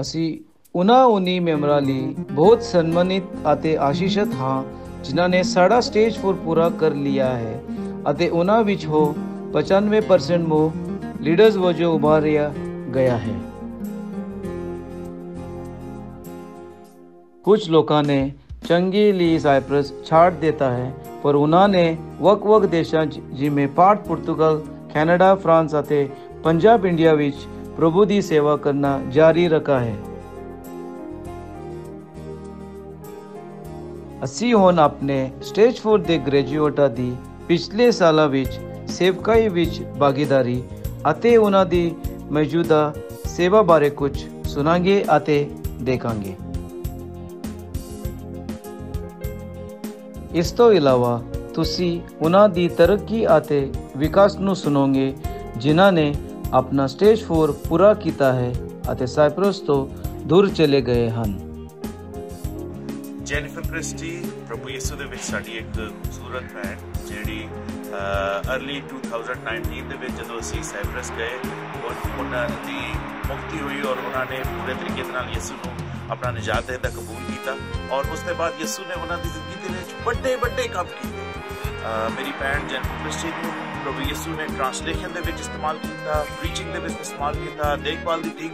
ਅਸੀਂ ਉਨੀ ਮੈਂਬਰਾਂ ਲਈ ਬਹੁਤ ਸਨਮਾਨਿਤ ਅਤੇ ਆਸ਼ੀਸ਼ਿਤ ਹਾਂ ਜਿਨ੍ਹਾਂ ਨੇ ਸਾਡਾ ਸਟੇਜ 4 ਪੂਰਾ ਕਰ ਲਿਆ ਹੈ ਅਤੇ ਉਹਨਾਂ ਵਿੱਚ ਹੋ 95% ਮੋ ਲੀਡਰਸ ਵਜੋਂ ਉਭਾਰਿਆ ਗਿਆ ਹੈ। ਕੁਝ ਲੋਕਾਂ ਨੇ ਚੰਗੇ ਲਈ ਸਾਈਪਰਸ ਛੱਡ ਦਿੱਤਾ ਹੈ ਪਰ ਉਹਨਾਂ ਨੇ ਵੱਖ-ਵੱਖ ਦੇਸ਼ਾਂ ਜਿਵੇਂ ਭਾਰਤ, ਪੁਰਤਗਾਲ, ਕੈਨੇਡਾ, ਫਰਾਂਸ ਅਤੇ ਪੰਜਾਬ, ਇੰਡੀਆ ਵਿੱਚ ਪ੍ਰਭੂ ਦੀ ਸੇਵਾ ਕਰਨਾ ਜਾਰੀ ਰੱਖਿਆ ਹੈ। ਅਸੀਂ ਹੁਣ ਆਪਣੇ ਸਟੇਜ 4 ਦੇ ਗ੍ਰੈਜੂਏਟਾਂ ਦੀ ਪਿਛਲੇ ਸਾਲਾਂ ਵਿੱਚ ਸੇਵਕਾਈ ਵਿੱਚ ਭਾਗੀਦਾਰੀ ਅਤੇ ਉਹਨਾਂ ਦੀ ਮੌਜੂਦਾ ਸੇਵਾ ਬਾਰੇ ਕੁਝ ਸੁਣਾਂਗੇ ਅਤੇ ਦੇਖਾਂਗੇ। ਇਸ ਤੋਂ ਇਲਾਵਾ ਤੁਸੀਂ ਉਹਨਾਂ ਦੀ ਤਰੱਕੀ ਅਤੇ ਵਿਕਾਸ ਨੂੰ ਸੁਣੋਗੇ ਜਿਨ੍ਹਾਂ ਨੇ ਆਪਣਾ ਸਟੇਜ 4 ਪੂਰਾ ਕੀਤਾ ਹੈ ਅਤੇ ਸਾਈਪਰਸ ਤੋਂ ਦੂਰ ਚਲੇ ਗਏ ਹਨ। ਜੈਨੀਫਰ ਕ੍ਰਿਸਟੀ ਪ੍ਰਭੂ ਯਿਸੂ ਦੇ ਵਿੱਚ ਸਾਡੀ ਇੱਕ ਖੂਬਸੂਰਤ ਭੈਣ ਜਿਹੜੀ ਅਰਲੀ 2019 ਦੇ ਵਿੱਚ ਜਦੋਂ ਅਸੀਂ ਸਾਈਪਰਸ ਗਏ ਉਹਨਾਂ ਦੀ ਮੁਕਤੀ ਹੋਈ ਔਰ ਉਹਨਾਂ ਨੇ ਪੂਰੇ ਤਰੀਕੇ ਨਾਲ ਯਿਸੂ ਨੂੰ ਆਪਣਾ ਨਿਜਾਤ ਦੇਣ ਕਬੂਲ ਕੀਤਾ ਔਰ ਉਸ ਤੋਂ ਬਾਅਦ ਯਿਸੂ ਨੇ ਉਹਨਾਂ ਦੀ ਜ਼ਿੰਦਗੀ ਦੇ ਵਿੱਚ ਵੱਡੇ ਕੰਮ ਕੀਤੇ। ਮੇਰੀ ਭੈਣ ਜੈਨੀਫਰ ਕ੍ਰਿਸਟੀ ਨੂੰ ਪ੍ਰਭੂ ਯਿਸੂ ਨੇ ਟ੍ਰਾਂਸਲੇਸ਼ਨ ਦੇ ਵਿੱਚ ਇਸਤੇਮਾਲ ਕੀਤਾ, ਪ੍ਰੀਚਿੰਗ ਦੇ ਵਿੱਚ ਇਸਤੇਮਾਲ ਕੀਤਾ, ਦੇਖਭਾਲ ਦੀ ਟੀਮ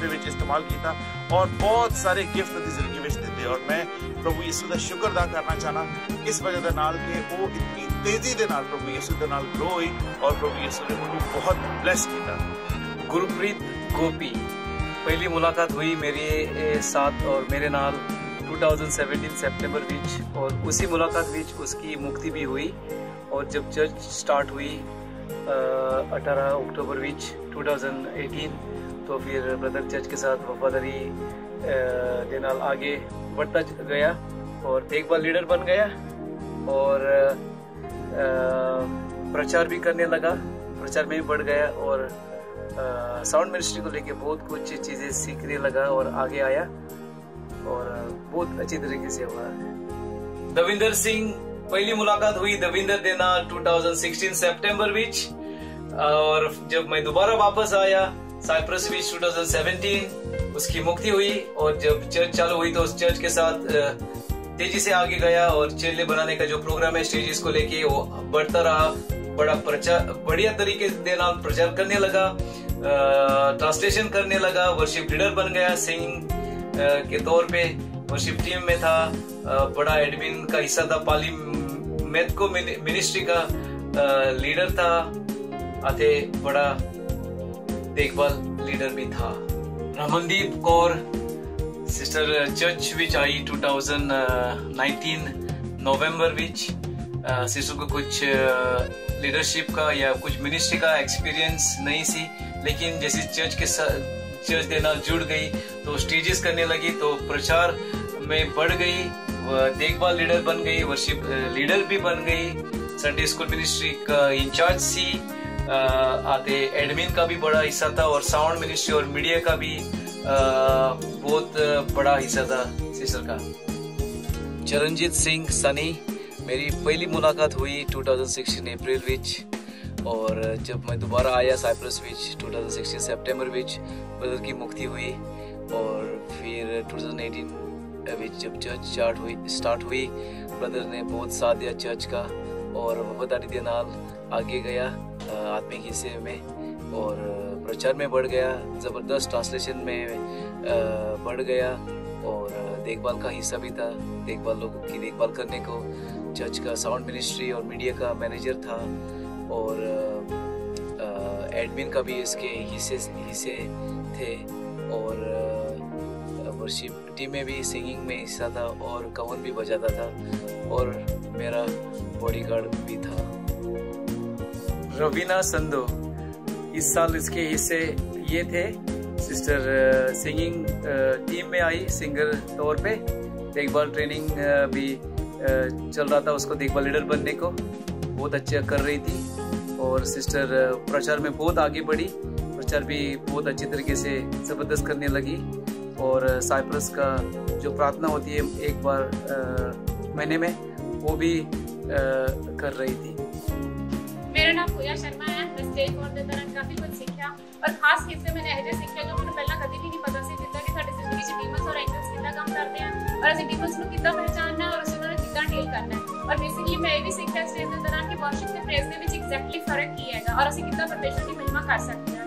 ਦੇ ਵਿੱਚ ਇਸਤੇਮਾਲ ਕੀਤਾ ਔਰ ਬਹੁਤ ਸਾਰੇ ਗਿਫਟ ਦੀ ਜ਼ਿੰਦਗੀ ਵਿੱਚ ਦਿੱਤੇ ਔਰ ਮੈਂ ਪ੍ਰਭੂ ਯਿਸੂ ਦਾ ਸ਼ੁਕਰ ਅਦਾ ਕਰਨਾ ਚਾਹਨਾ ਇਸ ਵਜ੍ਹਾ ਦੇ ਨਾਲ ਕਿ ਉਹ ਇਤਨੀ ਤੇਜ਼ੀ ਦੇ ਨਾਲ ਪ੍ਰਭੂ ਯਿਸੂ ਦੇ ਨਾਲ ਗਰੋ ਹੋਈ ਔਰ ਪ੍ਰਭੂ ਯਿਸੂ ਨੇ ਉਹਨੂੰ ਬਹੁਤ ਬਲੈਸ ਕੀਤਾ। गुरप्रीत गोपी पहली मुलाकात हुई मेरे साथ और मेरे नाल 2017 सितंबर विच और उसी मुलाकात विच उसकी मुक्ति भी हुई और जब चर्च स्टार्ट हुई 18 अक्टूबर विच 2018 तो फिर ब्रदर चर्च के साथ वफादारी के नाल आगे बढ़ता गया और देखभाल लीडर बन गया और प्रचार भी करने लगा, प्रचार में भी बढ़ गया और साउंड मिनिस्ट्री को लेके बहुत कुछ चीज़ें सीखने लगा और आगे आया और बहुत अच्छी तरीके से हुआ। दविंदर सिंह पहली मुलाकात हुई दविंदर दे नाल 2016 सितंबर विच और जब मैं दोबारा वापस आया साइप्रस विच 2017 उसकी मुक्ति हुई और जब चर्च चालू हुई तो उस चर्च के साथ तेजी से आगे गया और चेले बनाने का जो प्रोग्राम है स्टेजेस को लेके वो बढ़ता रहा, बड़ा प्रचार बढ़िया तरीके से प्रचार करने लगा, ट्रांसलेशन करने लगा, वर्शिप लीडर बन गया, सिंगिंग के तौर पे वर्शिप टीम में था, बड़ा एडमिन का हिस्सा था, पाली मेथको मिनिस्ट्री का लीडर था आते बड़ा देखभाल लीडर भी था। रमनदीप कौर सिस्टर चर्च विच आई 2019 नवंबर विच सिस्टर को कुछ लीडरशिप का या कुछ मिनिस्ट्री का एक्सपीरियंस नहीं सी लेकिन जैसे चर्च के नाल जुड़ गई तो स्टेजेस करने लगी तो प्रचार में बढ़ गई, देखभाल लीडर बन गई, वर्शिप लीडर भी बन गई, संडे स्कूल मिनिस्ट्री का इंचार्ज सी, आते एडमिन का भी बड़ा हिस्सा था और साउंड मिनिस्ट्री और मीडिया का भी बहुत बड़ा हिस्सा था सिस्टर का। चरणजीत सिंह सनी मेरी पहली मुलाकात हुई 2016 अप्रैल विच और जब मैं दोबारा आया साइप्रस विच 2016 सितंबर विच ब्रदर की मुक्ति हुई और फिर 2018 विच जब चर्च स्टार्ट हुई ब्रदर ने बहुत साथ दिया चर्च का और वफादारी के नाल आगे गया आत्मिक हिस्से में और प्रचार में बढ़ गया, ज़बरदस्त ट्रांसलेशन में बढ़ गया और देखभाल का हिस्सा भी था, देखभाल लोगों की देखभाल करने को चर्च का साउंड मिनिस्ट्री और मीडिया का मैनेजर था और एडमिन का भी इसके हिस्से थे और वर्शिप टीम में भी सिंगिंग में हिस्सा था और कवन भी बजाता था और मेरा बॉडीगार्ड भी था। रवीना संधो इस साल इसके हिस्से ये थे, सिस्टर सिंगिंग टीम में आई सिंगर तौर पे, देखभाल ट्रेनिंग भी चल रहा था उसको देखभाल लीडर बनने को, बहुत अच्छा कर रही थी और सिस्टर प्रचार में बहुत आगे बढ़ी, प्रचार भी बहुत अच्छी तरीके से ज़बरदस्त करने लगी और साइप्रस का जो प्रार्थना होती है एक बार महीने में वो भी कर रही थी। मेरा नाम पूजा शर्मा है। मैं स्टेज 4 ਦੇ ਦੌਰਾਨ ਕਾਫੀ ਕੁਝ ਸਿੱਖਿਆ और खास हिस्से मैंने ऐसे सीखे जो मैंने पहला कभी भी नहीं पता सी जिद्दां ਔਰ ਅਸੀਂ ਡਿਮਨਸ ਨੂੰ ਕਿੱਦਾਂ ਪਹਿਚਾਨਣਾ ਔਰ ਅਸੀਂ ਉਹਨਾਂ ਨੂੰ ਕਿੱਦਾਂ ਡੀਲ ਕਰਨਾ ਹੈ। ਔਰ ਬੇਸਿਕਲੀ ਮੈਂ ਇਹ ਵੀ ਸਿੱਖਿਆ ਇਸ ਦੇ ਦੌਰਾਨ ਕਿ ਵਰਸ਼ਿਪ ਤੇ ਪ੍ਰੇਜ਼ ਦੇ ਵਿੱਚ ਐਗਜ਼ੈਕਟਲੀ ਫਰਕ ਕੀ ਹੈਗਾ ਔਰ ਅਸੀਂ ਕਿੱਦਾਂ ਪਰਮੇਸ਼ਰ ਦੀ ਮਹਿਮਾ ਕਰ ਸਕਦੇ ਹਾਂ।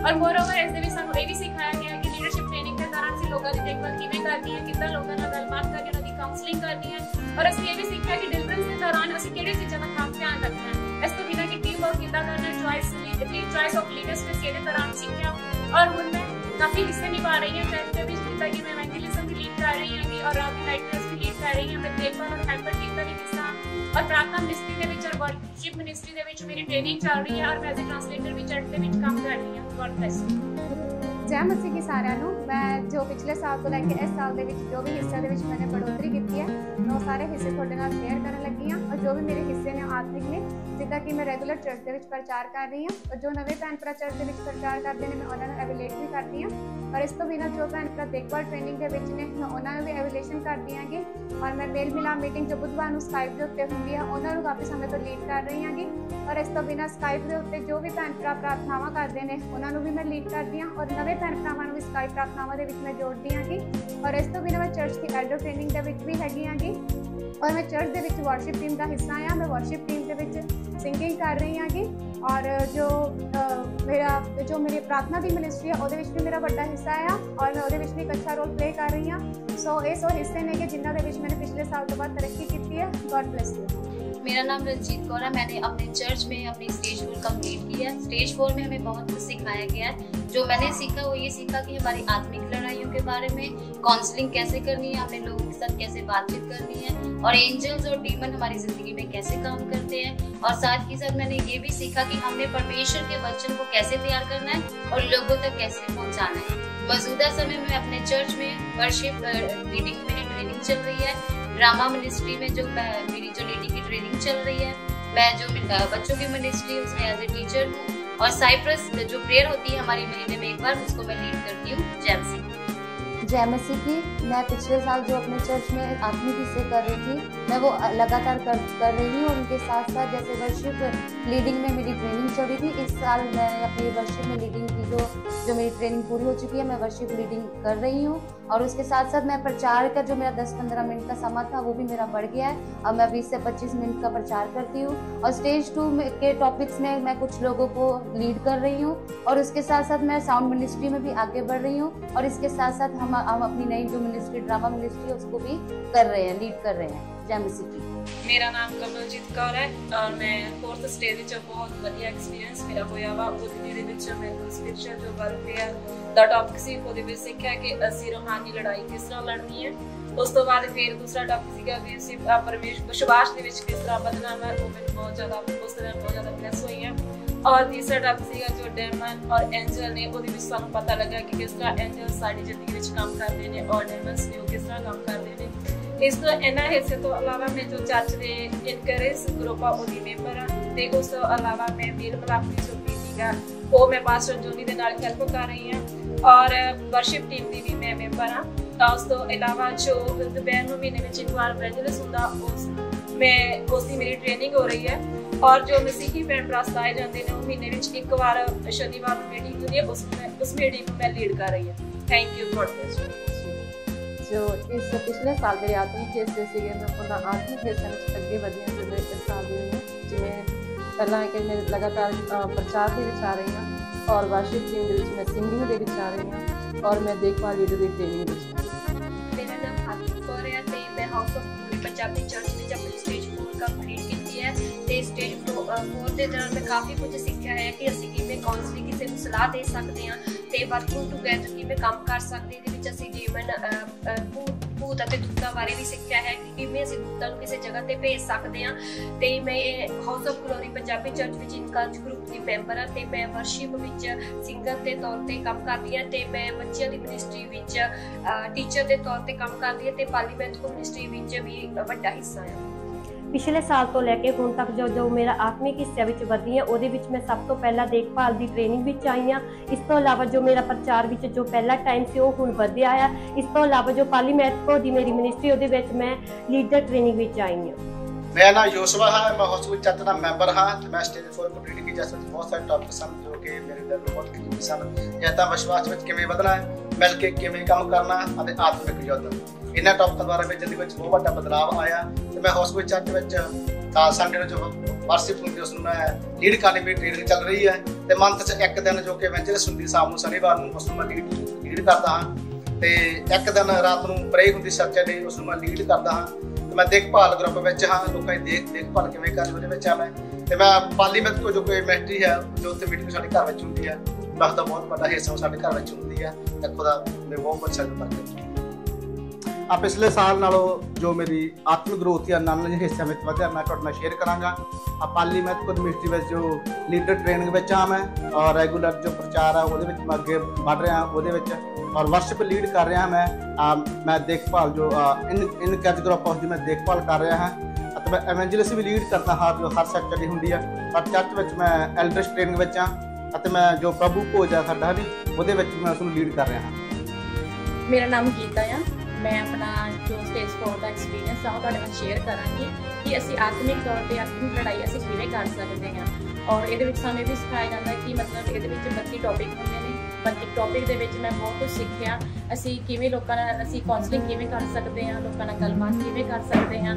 ਔਰ ਮੋਰਓਵਰ ਇਸ ਦੇ ਵਿੱਚ ਸਾਨੂੰ ਇਹ ਵੀ ਸਿਖਾਇਆ ਗਿਆ ਹੈ ਕਿ ਲੀਡਰਸ਼ਿਪ ਟ੍ਰੇਨਿੰਗ ਦੇ ਦੌਰਾਨ ਅਸੀਂ ਲੋਕਾਂ ਦੀ ਦੇਖਭਾਲ ਕਿਵੇਂ ਕਰਨੀ ਹੈ, ਕਿੱਦਾਂ ਲੋਕਾਂ ਨਾਲ ਗੱਲਬਾਤ ਕਰਕੇ ਉਹਨਾਂ ਦੀ ਕਾਉਂਸਲਿੰਗ ਕਰਨੀ ਹੈ। ਔਰ ਅਸੀਂ ਇਹ ਵੀ ਸਿੱਖਿਆ ਕਿ ਡਿਲੀਵਰੈਂਸ ਦੇ ਦੌਰਾਨ ਅਸੀਂ ਕਿਹੜੀ ਚੀਜ਼ਾਂ ਦਾ ਖਾਸ ਧਿਆਨ ਰੱਖਣਾ ਹੈ। ਇਸ ਤੋਂ ਬਿਨਾਂ ਕਿ ਟੀਮ ਵਰਕ ਕਿੱਦਾਂ ਕਰਨਾ ਹੈ, ਚॉइस ऑफ लीडर्स में इसके दौरान सीखा और उनमें काफ़ी हिस्से निभा रही हैं। चर्च में भी जितना कि मैं इवेंजलिज्म की लीड कर रही हूँ और अभी लाइटर्स की लीड कर रही हूँ, मैं देखभाल और हेल्पर टीम का भी हिस्सा और प्रार्थना मिनिस्ट्री के विच और वर्शिप मिनिस्ट्री के विच मेरी ट्रेनिंग चल रही है और मैं एज ए ट्रांसलेटर भी चर्च के विच काम कर रही हूँ। God bless you. जय मसीह की सारिਆਂ ਨੂੰ। मैं जो पिछले साल तो लैके इस साल के जो भी हिस्से के मैंने बढ़ोतरी की है मैं वो सारे हिस्से थोड़े नाल शेयर करन लगी हाँ। और जो भी मेरे हिस्से ने आत्मिक ने जिदा कि मैं रेगुलर चर्च के प्रचार कर रही हूँ और जो नवे भैन भरा चर्च के प्रचार करते हैं मैं उन्होंने एवेलेट भी करती हूँ। और इस तो बिना जो भैन भरा देखभाल ट्रेनिंग के ने मैं उन्होंने भी एवेलेशन करती हाँ। और मैं मेल मिलाप मीटिंग जो बुधवार को स्काइप के उत्ते होंगी है उन्होंने काफ़ी समय तो लीड कर रही हाँ। और इस तो बिना स्काइप के उत्ते जो भी भैन भरा प्रार्थनावां करते हैं उन्होंने भी मैं लीड करती हाँ। और नवे भैन भरावां भी स्काइप प्रार्थनावां दे विच मैं जोड़ती हाँ। और इस तो बिना मैं चर्च की एल्डर ट्रेनिंग के विच भी हैगी हाँ। और मैं चर्च के विच वर्शिप टीम का हिस्सा हाँ। मैं वर्शिप टीम के विच सिंगिंग कर रही हाँ। और जो मेरी प्रार्थना की मिनिस्ट्री है वो भी मेरा बड़ा हिस्सा है और मैं वो भी एक अच्छा रोल प्ले कर रही हाँ। सो ये सो हिस्से ने जिन्हों के मैंने पिछले साल तो बाद तरक्की की है। God bless you. मेरा नाम रंजीत कौर है। मैंने अपने चर्च में अपनी स्टेज 4 कंप्लीट की है। स्टेज 4 में हमें बहुत कुछ सिखाया गया है। जो मैंने सीखा वो ये सीखा कि हमारी आत्मिक लड़ाइयों के बारे में, काउंसलिंग कैसे करनी है, हमें लोगों के साथ कैसे बातचीत करनी है और एंजल्स और डीमन हमारी ज़िंदगी में कैसे काम करते हैं। और साथ ही साथ मैंने ये भी सीखा कि हमने परमेश्वर के वचन को कैसे तैयार करना है और लोगों तक कैसे पहुँचाना है। मौजूदा समय में अपने चर्च में वर्शिप लीडिंग मेरी ट्रेनिंग चल रही है। ड्रामा मिनिस्ट्री में जो मेरी जो लीडिंग की ट्रेनिंग चल रही है, मैं जो बच्चों की मिनिस्ट्री है उसमें एज ए टीचर हूँ। और साइप्रस जो प्रेयर होती है हमारी महीने में एक बार, उसको मैं लीड करती हूँ। जय मसीह की। मैं पिछले साल जो अपने चर्च में आत्मिक हिस्से कर रही थी मैं वो लगातार कर रही हूँ। उनके साथ साथ जैसे वर्शिप लीडिंग में मेरी ट्रेनिंग चल रही थी, इस साल मैं अपनी वर्शिप में लीडिंग की जो मेरी ट्रेनिंग पूरी हो चुकी है, मैं वर्शिप लीडिंग कर रही हूँ। और उसके साथ साथ मैं प्रचार का जो मेरा 10-15 मिनट का समय था वो भी मेरा बढ़ गया है। अब मैं 20 से 25 मिनट का प्रचार करती हूँ। और स्टेज 2 के टॉपिक्स में मैं कुछ लोगों को लीड कर रही हूँ। और उसके साथ साथ मैं साउंड मिनिस्ट्री में भी आगे बढ़ रही हूँ। और इसके साथ साथ हम अपनी नई जो मिनिस्ट्री ड्रामा मिनिस्ट्री है उसको भी कर रहे हैं, लीड कर रहे हैं। जय मसीह की। मेरा नाम कमलजीत कौर है और मैं 4th स्टेज बहुत ਵਧੀਆ एक्सपीरियंस मेरा होया वा। ਉਹਦੇ ਵਿੱਚ ਮੈਨੂੰ ਸਪਿਰਚੁਅਲ ਜੋ ਵੈਲਫੇਅਰ ਦਾ ਟੌਪਿਕ ਸੀ ਉਹਦੇ ਵਿੱਚ ਸਿੱਖਿਆ ਕਿ ਅਸੀਂ ਰੂਹਾਨੀ ਲੜਾਈ ਕਿਸ ਤਰ੍ਹਾਂ ਲੜਨੀ ਹੈ। ਉਸ ਤੋਂ ਬਾਅਦ ਫਿਰ ਦੂਸਰਾ ਟੌਪਿਕ ਸੀਗਾ ਵੀ ਅਸੀਂ ਪਰਮੇਸ਼ਰ ਵਿਸ਼ਵਾਸ ਦੇ ਵਿੱਚ ਕਿਸ ਤਰ੍ਹਾਂ ਵਧਣਾ ਹੈ। ਉਹ ਮੈਨੂੰ ਬਹੁਤ ਜ਼ਿਆਦਾ ਉਸ ਤਰ੍ਹਾਂ ਬਹੁਤ ਜ਼ਿਆਦਾ ਬਲੈਸ ਹੋਈ ਹੈ। और तीसरा टॉपिक ਸੀਗਾ ਜੋ ਡੈਮਨ और एंजल ने ਉਹਦੇ ਵਿੱਚ ਸਾਨੂੰ ਪਤਾ ਲੱਗਾ ਕਿ ਕਿਸ ਤਰ੍ਹਾਂ एंजल ਸਾਡੀ ਜ਼ਿੰਦਗੀ ਵਿੱਚ ਕੰਮ ਕਰਦੇ ਨੇ और ਡੈਮਨਸ ਨੇ ਉਹ ਕਿਸ ਤਰ੍ਹਾਂ ਕੰਮ ਕਰਦੇ ਨੇ। ਇਸ ਤੋਂ ਇਹਨਾਂ ਹਿੱਸੇ ਤੋਂ ਇਲਾਵਾ ਮੈਂ ਜੋ ਚਰਚ ਦੇ ਇਨਕਰੇਜ ਗਰੁੱਪ ਆ ਉਹਦੀ ਮੈਂਬਰ ਹਾਂ ਤੇ ਉਸ ਤੋਂ ਇਲਾਵਾ ਮੈਂ ਮੇਲ ਮਿਲਾਪ ਦੀ ਜੋ ਮੀਟਿੰਗ ਆ ਉਹ ਮੈਂ ਪਾਸਟਰ ਜੋਨੀ ਦੇ ਨਾਲ ਹੈਲਪ ਕਰ ਰਹੀ ਹਾਂ और वर्शिप टीम ਦੀ ਵੀ ਮੈਂ ਮੈਂਬਰ ਹਾਂ। ਉਸ ਤੋਂ ਇਲਾਵਾ ਜੋ ਦੁਪਹਿਰ ਨੂੰ ਮਹੀਨੇ ਵਿੱਚ ਇੱਕ ਵਾਰ ਇਵੈਂਜਲਿਸਟ ਹੁੰਦਾ ਉਸ ਦੀ ਮੇਰੀ ਟ੍ਰੇਨਿੰਗ ਹੋ ਰਹੀ ਹੈ। और जो मसीही भैन भरा आए जाते हैं वो महीने में एक बार शनिवार मीटिंग होती है, उस मीटिंग को मैं लीड कर रही हूँ। Thank you. God bless you. जो इस पिछले साल मेरे आत्मिक हिस्से से मैं उन्होंने आत्मिक हिस्से में अगे बढ़िया जो इस साल जिमें पहला कि मैं लगातार प्रचार के आ रही हूँ और वर्शिप टीम मैं सिंगिंग के आ रही हूँ और मैं देखभाल लीडर की ट्रेनिंग। मेरा नाम आतिफ कौर है ते मैं हाउस ऑफ पंजाबी चर्च में अपनी स्टेज 4 कंप्लीट की है। ਤੇ ਸਟੇਜ 4 ਦੇ ਦੌਰਾਨ ਮੈਂ ਕਾਫੀ ਕੁਝ ਸਿੱਖਿਆ ਹੈ ਕਿ ਅਸੀਂ ਕਿਵੇਂ ਕਾਉਂਸਲਿੰਗ ਕਿਸੇ ਨੂੰ ਸਲਾਹ ਦੇ ਸਕਦੇ ਹਾਂ ਤੇ ਵਰਕਿੰਗ ਟੂਗੇਦਰ ਕਿਵੇਂ ਕੰਮ ਕਰ ਸਕਦੇ। ਇਹਦੇ ਵਿੱਚ ਅਸੀਂ ਡੀਮਨ ਭੂਤ ਅਤੇ ਦੂਤਾਂ ਬਾਰੇ ਵੀ ਸਿੱਖਿਆ ਹੈ ਕਿ ਕਿਵੇਂ ਅਸੀਂ ਦੂਤਾਂ ਨੂੰ ਕਿਸੇ ਜਗ੍ਹਾ ਤੇ ਭੇਜ ਸਕਦੇ ਹਾਂ। ਤੇ ਮੈਂ house of glory Punjabi church ਵਿੱਚ ਇਨਕਰੇਜ ਗਰੁੱਪ ਦੀ ਮੈਂਬਰ ਹਾਂ ਤੇ ਮੈਂ ਵਰਸ਼ਿਪ ਵਿੱਚ ਸਿੰਗਰ ਦੇ ਤੌਰ ਤੇ ਕੰਮ ਕਰਦੀ ਹਾਂ ਤੇ ਮੈਂ ਬੱਚਿਆਂ ਦੀ ਮਿਨਿਸਟਰੀ ਵਿੱਚ ਟੀਚਰ ਦੇ ਤੌਰ ਤੇ ਕੰਮ ਕਰਦੀ ਹਾਂ ਤੇ ਪਾਰਲੀਮੈਂਟ ਕਮਿਊਨਿਸਟਰੀ ਵਿੱਚ ਵੀ ਵੱਡਾ ਹਿੱਸਾ ਹੈ। पिछले साल तो लैके हुण तक जो मेरा आत्मिक हिस्से विच वधी है ਉਹਦੇ ਵਿੱਚ मैं सब तो पहला देखभाल की ट्रेनिंग विच आई हाँ। इस तो इलावा जो मेरा प्रचार विच जो पहला टाइम से वो हुण वधिया है। इस तो इलावा जो पार्लीमैंट की मेरी मिनिस्ट्री ਉਹਦੇ ਵਿੱਚ मैं लीडर ट्रेनिंग विच आई हाँ। मेरा नाम योशवा है, मैं हॉस्पिटल चर्च का मैंबर हाँ। तो मैं स्टेज 4 कंप्लीट की जैसे बहुत सारे टॉपिक सन जो कि मेरे लिए बहुत कीमती सन। जैसा विश्वास में किमें बदलना है ਮਿਲ ਕੇ ਕਿਵੇਂ ਕੰਮ ਕਰਨਾ ਅਤੇ ਆਤਮਿਕ ਯੁੱਧ। ਇਹਨਾਂ ਟੌਪਿਕਾਂ ਦੁਆਰਾ ਮੇਰੇ ਜ਼ਿੰਦਗੀ ਵਿੱਚ ਬਹੁਤ ਵੱਡਾ ਬਦਲਾਅ ਆਇਆ ਤੇ ਮੈਂ ਹੌਸਪੀਟਲ ਚਰਚ ਵਿੱਚ ਸੰਡੇ ਨੂੰ ਜੋ ਵਰਸ਼ਿਪ ਹੁੰਦੀ ਉਸ ਨੂੰ ਮੈਂ ਲੀਡ ਕਰਨੀ, ਮੇਰੀ ਟ੍ਰੇਨਿੰਗ ਚੱਲ ਰਹੀ ਹੈ ਤੇ ਮੰਥ 'ਚ ਇੱਕ ਦਿਨ ਜੋ ਕਿ ਐਵੈਂਜਰਸ ਹੁੰਦੀ ਸ਼ਾਮ ਨੂੰ ਸ਼ਨੀਵਾਰ ਨੂੰ ਉਸ ਨੂੰ ਮੈਂ ਲੀਡ ਕਰਦਾ ਹਾਂ ਤੇ ਇੱਕ ਦਿਨ ਰਾਤ ਨੂੰ ਪ੍ਰੇ ਹੁੰਦੀ ਸੈਚਰਡੇ ਉਸ ਨੂੰ ਮੈਂ ਲੀਡ ਕਰਦਾ ਹਾਂ ਤੇ ਮੈਂ ਦੇਖਭਾਲ ਗਰੁੱਪ ਵਿੱਚ ਹਾਂ, ਲੋਕਾਂ ਦੀ ਦੇਖਭਾਲ ਕਿਵੇਂ ਕਰਨੀ ਉਹਦੇ ਵਿੱਚ ਆ ਮੈਂ ਤੇ ਮੈਂ ਪਾਲੀ ਮੈਥ ਕੋ ਜੋ ਕੋਈ ਮਿਨਿਸਟਰੀ ਹੈ ਜੋ ਉੱਥੇ ਮੀਟਿੰਗ ਸਾਡੇ ਘਰ ਵਿੱਚ ਹੁੰਦੀ ਹੈ ਮੈਂ ਦਾ ਬਹੁਤ ਵੱਡਾ ਹਿੱਸਾ ਸਾਡੇ ਘਰ ਵਿੱਚ ਹੁੰਦੀ ਹੈ ਤੇ ਖੁਦਾ ਮੈਂ ਬਹੁਤ ਅੱਛਾ ਕਰਕੇ ਆ ਪਿਛਲੇ ਸਾਲ ਨਾਲੋਂ ਜੋ ਮੇਰੀ ਆਤਮਿਕ ਗਰੋਥ ਆ ਨਾਲ ਜਿਹੇ ਹਿੱਸਿਆਂ ਵਿੱਚ ਵਧਿਆ ਮੈਂ ਤੁਹਾਡੇ ਨਾਲ ਸ਼ੇਅਰ ਕਰਾਂਗਾ। ਆ ਪਾਲੀ ਮੈਥ ਕੋ ਮਿਨਿਸਟਰੀ ਵਿੱਚ ਜੋ ਲੀਡਰ ਟ੍ਰੇਨਿੰਗ ਵਿੱਚ ਆ ਮੈਂ ਔਰ ਰੈਗੂਲਰ ਜੋ ਪ੍ਰਚਾਰ ਆ ਉਹਦੇ ਵਿੱਚ ਮੈਂ ਅੱਗੇ ਵੱਧ ਰਿਹਾ ਉਹਦੇ ਵਿੱਚ ਔਰ ਵਰਸ਼ਿਪ ਲੀਡ ਕਰ ਰਿਹਾ ਮੈਂ ਦੇਖਭਾਲ ਜੋ ਇਨ ਕੈਚ ਗਰੁੱਪ ਹਾਊਸ ਦੀ ਮੈਂ ਦੇਖਭਾਲ ਕਰ ਰਿਹਾ ਹਾਂ ਅਤੇ ਮੈਂ ਐਵੈਂਜਲਿਸਟ ਵੀ ਲੀਡ ਕਰਦਾ ਹਾਂ ਜੋ ਹਰ ਸੈਕਟਰ ਦੀ ਹੁੰਦੀ ਆ ਪਰ ਚਰਚ ਵਿੱਚ ਮੈਂ ਐਲਡਰਸ ਟ੍ਰੇਨਿੰਗ ਵਿੱਚ ਆ ਅਤੇ ਮੈਂ ਜੋ ਪ੍ਰਭੂ ਭੋਜ ਆ ਸਾਡਾ ਵੀ ਉਹਦੇ ਵਿੱਚ ਮੈਂ ਉਸ ਨੂੰ ਲੀਡ ਕਰ ਰਿਹਾ ਹਾਂ। ਮੇਰਾ ਨਾਮ ਗੀਤਾ ਆ। मैं अपना जो स्टेज 4 का एक्सपीरियंस आ ਤੁਹਾਡੇ ਨਾਲ ਸ਼ੇਅਰ ਕਰਾਂਗੀ ਕਿ ਅਸੀਂ ਆਤਮਿਕ ਤੌਰ ਤੇ ਆਤਮਿਕ ਲੜਾਈ ਅਸੀਂ ਕਿਵੇਂ ਕਰ ਸਕਦੇ ਹਾਂ ਔਰ ਇਹਦੇ ਵਿੱਚ ਸਾਨੂੰ ਇਹ ਵੀ ਸਿਖਾਇਆ ਜਾਂਦਾ ਕਿ ਮਤਲਬ ਇਹਦੇ ਵਿੱਚ 32 ਟੌਪਿਕ ਹੁੰਦੇ ਨੇ। 32 ਟੌਪਿਕ ਦੇ ਵਿੱਚ ਮੈਂ ਬਹੁਤ ਕੁਝ ਸਿੱਖਿਆ। ਅਸੀਂ ਕਿਵੇਂ ਲੋਕਾਂ ਨਾਲ ਅਸੀਂ ਕਾਉਂਸਲਿੰਗ ਕਿਵੇਂ ਕਰ ਸਕਦੇ ਹਾਂ, ਲੋਕਾਂ ਨਾਲ ਗੱਲਬਾਤ ਕਿਵੇਂ ਕਰ ਸਕਦੇ ਹਾਂ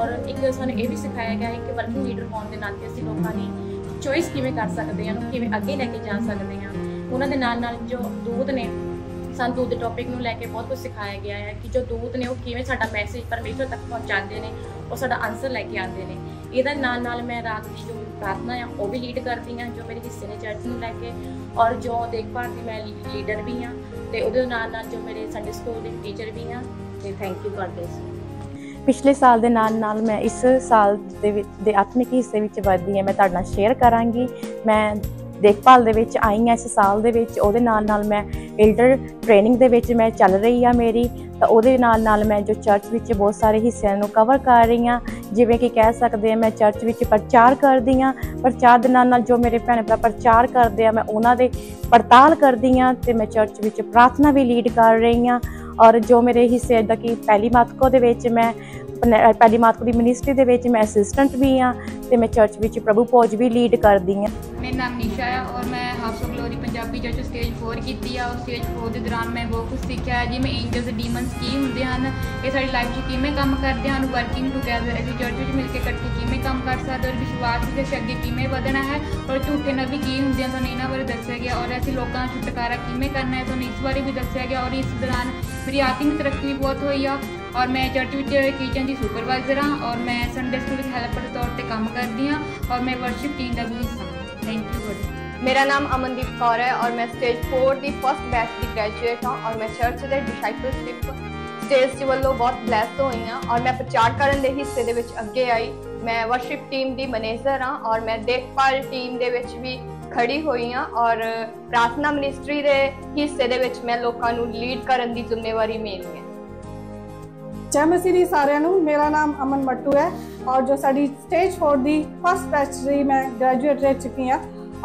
ਔਰ ਇੱਕ ਸਾਨੂੰ ਇਹ ਵੀ ਸਿਖਾਇਆ ਗਿਆ ਹੈ ਕਿ ਵਰਕਿੰਗ ਲੀਡਰ ਹੋਣ ਦੇ ਨਾਤੇ ਅਸੀਂ ਲੋਕਾਂ ਦੀ ਚੋਇਸ ਕਿਵੇਂ ਕਰ ਸਕਦੇ ਹਾਂ, ਉਹਨੂੰ ਕਿਵੇਂ ਅੱਗੇ ਲੈ ਕੇ ਜਾ ਸਕਦੇ ਹਾਂ। ਉਹਨਾਂ ਦੇ ਨਾਲ ਜੋ ਦੂਤ ਨੇ ਸਾਨੂੰ ਦੂਤ ਦੇ ਟੌਪਿਕ ਨੂੰ ਲੈ ਕੇ ਬਹੁਤ ਕੁਝ ਸਿਖਾਇਆ ਗਿਆ ਹੈ ਕਿ ਜੋ ਦੂਤ ਨੇ ਉਹ ਕਿਵੇਂ ਸਾਡਾ ਮੈਸੇਜ ਪਰਮੇਸ਼ਰ ਤੱਕ ਪਹੁੰਚਾਉਂਦੇ ਨੇ, ਉਹ ਸਾਡਾ ਆਨਸਰ ਲੈ ਕੇ ਆਉਂਦੇ ਨੇ। ਇਹਦੇ ਨਾਲ ਮੈਂ ਰਾਤ ਦੀ ਜੋ ਪ੍ਰਾਰਥਨਾ ਆ ਉਹ ਵੀ ਲੀਡ ਕਰਦੀ ਹਾਂ ਜੋ ਮੇਰੇ ਹਿੱਸੇ ਨੇ ਚਰਚ ਨੂੰ ਲੈ ਕੇ ਔਰ ਜੋ ਦੇਖਭਾਲ ਦੀ ਮੈਂ ਲੀਡਰ ਵੀ ਹਾਂ ਤੇ ਉਹਦੇ ਨਾਲ ਜੋ ਮੇਰੇ ਸੰਡੇ ਸਕੂਲ ਦੇ ਟੀਚਰ ਵੀ ਹਾਂ ਤੇ ਥੈਂਕ ਯੂ ਗॉड ਬlesਸ। ਪਿਛਲੇ ਸਾਲ ਦੇ ਨਾਲ ਮੈਂ ਇਸ ਸਾਲ ਦੇ ਆਤਮਿਕ ਹਿੱਸੇ ਵਿੱਚ ਵਧਦੀ ਹਾਂ। ਮੈਂ ਤੁਹਾਡੇ ਨਾਲ ਸ਼ੇਅਰ ਕਰਾਂਗੀ। ਮੈਂ ਦੇਖਭਾਲ ਦੇ ਵਿੱਚ ਆਈ ਹਾਂ ਇਸ ਸਾਲ ਦੇ ਵਿੱਚ, ਉਹਦੇ ਨਾਲ ਮੈਂ ਐਲਡਰ ਟ੍ਰੇਨਿੰਗ ਦੇ ਵਿੱਚ ਮੈਂ ਚੱਲ ਰਹੀ ਆ ਮੇਰੀ ਤਾਂ ਉਹਦੇ ਨਾਲ ਮੈਂ ਜੋ ਚਰਚ ਵਿੱਚ ਬਹੁਤ ਸਾਰੇ ਹਿੱਸਿਆਂ ਨੂੰ ਕਵਰ ਕਰ ਰਹੀ ਹਾਂ। ਜਿਵੇਂ ਕਿ ਕਹਿ ਸਕਦੇ ਹਾਂ ਮੈਂ ਚਰਚ ਵਿੱਚ ਪ੍ਰਚਾਰ ਕਰਦੀ ਹਾਂ। ਪ੍ਰਚਾਰ ਦੇ ਨਾਲ ਜੋ ਮੇਰੇ ਭੈਣ ਭਰਾ ਪ੍ਰਚਾਰ ਕਰਦੇ ਆ ਮੈਂ ਉਹਨਾਂ ਦੇ ਪੜਤਾਲ ਕਰਦੀ ਹਾਂ ਤੇ ਮੈਂ ਚਰਚ ਵਿੱਚ ਪ੍ਰਾਰਥਨਾ ਵੀ ਲੀਡ ਕਰ ਰਹੀ ਹਾਂ ਔਰ ਜੋ ਮੇਰੇ ਹਿੱਸੇ ਇੱਦਾਂ ਕਿ ਪਹਿਲੀ ਮਾਤਕੋ ਦੇ ਵਿੱਚ ਮੈਂ ਪਹਿਲੀ ਮਾਤਕੋ ਦੀ ਮਿਨਿਸਟਰੀ ਦੇ ਵਿੱਚ ਮੈਂ ਅਸਿਸਟੈਂਟ ਵੀ ਹਾਂ ਤੇ ਮੈਂ ਚਰਚ ਵਿੱਚ ਪ੍ਰਭੂ ਭੋਜ ਵੀ ਲੀਡ ਕਰਦੀ ਹਾਂ। मेरा नाम निशा है और मैं house of glory Punjabi church stage 4 की और स्टेज 4 के दौरान मैं बहुत कुछ सीखा है जिमें एंजल्स डीमनस की होंगे हैं ये साड़ी लाइफ किमें काम करते हैं वर्किंग टुगैदर अभी चर्च में मिलकर इकट्ठे किमें काम कर सकते और विश्वास से अगे किमें ਵਧਣਾ है और झूठे नबी की होंगे हैं ਸਾਨੂੰ ਇਹਨਾਂ ਬਾਰੇ ਦੱਸਿਆ ਗਿਆ और ऐसे लोगों का छुटकारा किमें करना है ਸਾਨੂੰ इस बारे भी ਦੱਸਿਆ ਗਿਆ और इस दौरान मेरी आत्मिक तरक्की भी बहुत हुई है और मैं चर्च में किचन की सुपरवाइजर हाँ और मैं संडे स्कूल हैल्पर के तौर पर काम करती हाँ और मैं वर्शिप टीम का भी हिस्सा। Thank you. मेरा नाम अमनदीप कौर है और मैं स्टेज 4 की फर्स्ट बैच की ग्रेजुएट हाँ और मैं चर्च के डिसाइपलशिप स्टेज के वालों बहुत ब्लैसड हुई हाँ और मैं प्रचार करने के हिस्से दे विच अगे आई। मैं वर्शिप टीम की मैनेजर हाँ और मैं देखभाल टीम दे विच भी खड़ी हुई हाँ और प्रार्थना मिनिस्ट्री के हिस्से दे विच मैं लोगों को लीड करने की जिम्मेवारी मेरी है। जय मसीह दी सारिਆਂ ਨੂੰ। मेरा नाम अमन मट्टू है और जो साड़ी स्टेज 4 की फर्स्ट बैच की मैं ग्रेजुएट रह चुकी हाँ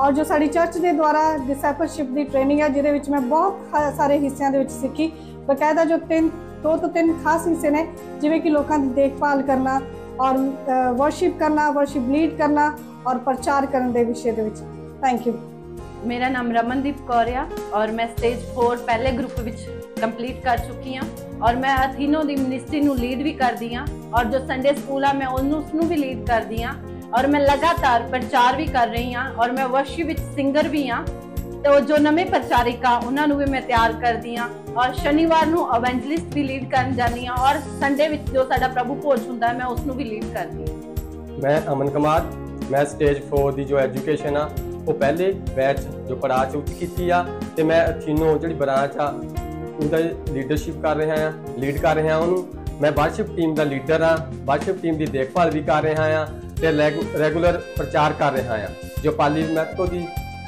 और जो साड़ी चर्च के द्वारा डिसाइपलशिप की ट्रेनिंग है जिहदे मैं बहुत सारे हिस्सों के सीखी। बकायदा जो 2 तो 3 खास हिस्से ने जिवें कि लोगों की देखभाल करना और वर्शिप करना, वर्शिप लीड करना और प्रचार करने के विषय के विच। Thank you. मेरा नाम रमनदीप कौर है और मैं स्टेज 4 पहले ग्रुप विच कंप्लीट कर चुकी हाँ और मैं अथीनो दी मिनिस्ट्री नू लीड भी करती हाँ और जो संडे स्कूल है मैं उसनू भी लीड करती हाँ और मैं लगातार प्रचार भी कर रही हाँ और मैं वर्शिप विच सिंगर भी हाँ तो जो नवे प्रचारिका उन्होंने भी मैं तैयार करती हाँ और शनिवार नू एवेंजलिस्ट भी लीड कर जानी हाँ और संडे विच जो साडा प्रभु भोज हुंदा है मैं उसनू भी लीड करती हूँ। मैं अमन कुमार मैं स्टेज 4 की जो एजुकेशन आ वो पहले बैच जो पढ़ा च की तो मैं अथीनो जी ब्रांच आ उनका लीडरशिप कर रहा हाँ लीड कर रहा उन्होंने। मैं वर्शिप टीम का लीडर हाँ वर्शिप टीम की देखभाल भी कर रहा हाँ तो रेगूलर प्रचार कर रहा हाँ। जो पाली मैथको की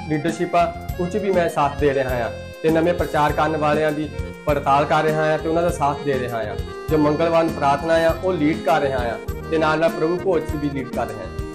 लीडरशिप आ उस भी मैं साथ दे रहा हाँ तो नवे प्रचार करने वालों की पड़ताल कर रहा हाँ तो उन्होंने साथ दे रहा हाँ। जो मंगलवार प्रार्थना आ वो लीड कर रहा हाँ तो नाल प्रभु भोज भी लीड कर रहे हैं।